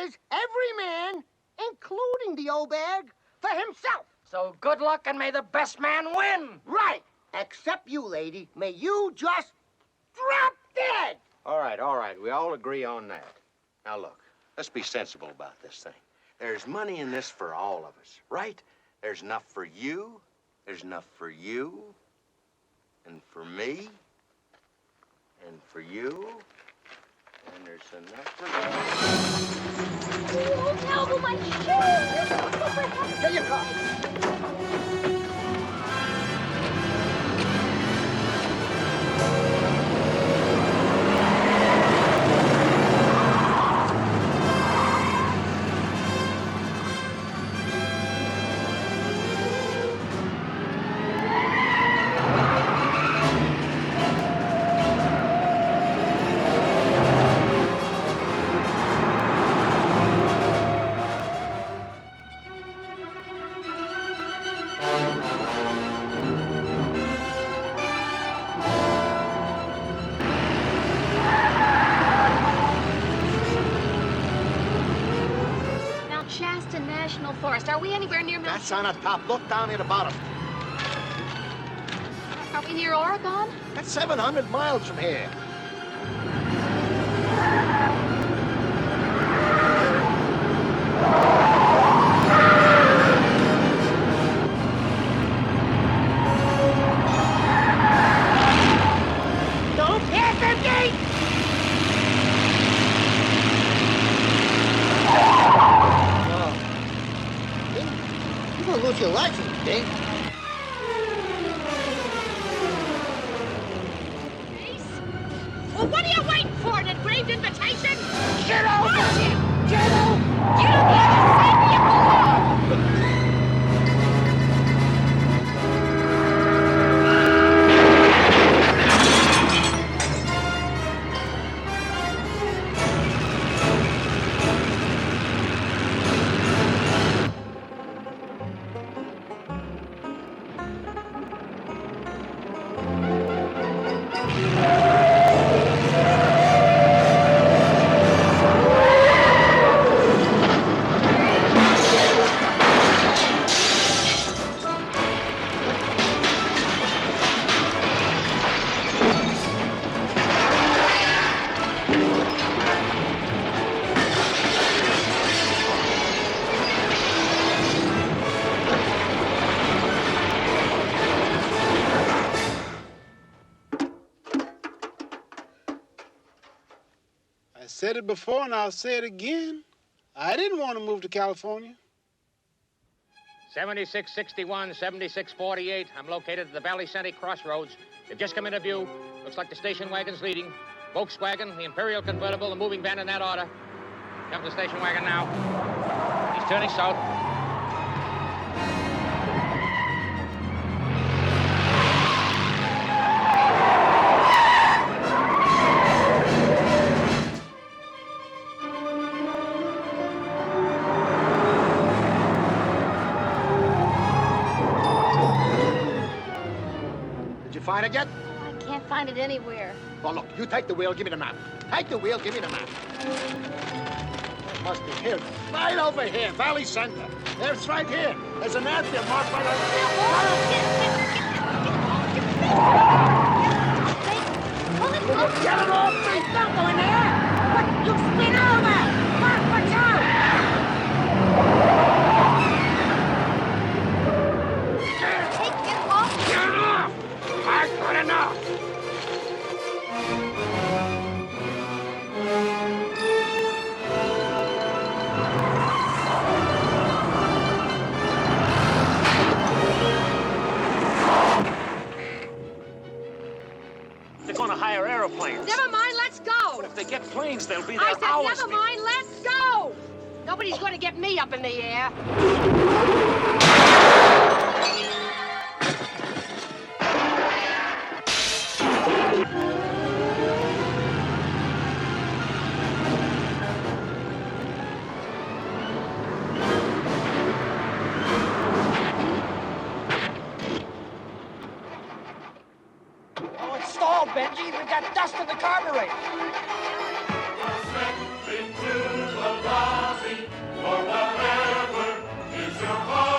is every man, including the old bag, for himself. So good luck and may the best man win. Right. Except you, lady. May you just drop dead. All right. We all agree on that. Now, look, let's be sensible about this thing. There's money in this for all of us, right? There's enough for you. There's enough for you. And for me. And for you. And there's enough for me. Oh, elbow my shoe! Here you come. Are we anywhere near Mount... That's on the top. Look down at the bottom. Are we near Oregon? That's 700 miles from here. Don't pass the gate! You're gonna lose your license, Dave. Well, what are you waiting for? An engraved invitation? Get over here! Get over! Get on the other side of your below! I said it before and I'll say it again. I didn't want to move to California. 7661, 7648. I'm located at the Valley Center Crossroads. They've just come into view. Looks like the station wagon's leading. Volkswagen, the Imperial convertible, the moving van in that order. Comes the station wagon now. He's turning south. Find it yet? I can't find it anywhere. Well, look, you take the wheel, give me the map. Take the wheel, give me the map. It must be here. Right over here, Valley Center. It's right here. There's an airfield marked by the... Get it off me! Don't go in there! What? You spin over! Mark, watch out! Get off! Get off! I've got enough! They're going to hire aeroplanes. Never mind, let's go! If they get planes, they'll be there I said, hours. never mind, let's go! Nobody's going to get me up in the air. Oh, it's stalled, Benji. We've got dust in the carburetor. Into the gladly, for whatever is your heart.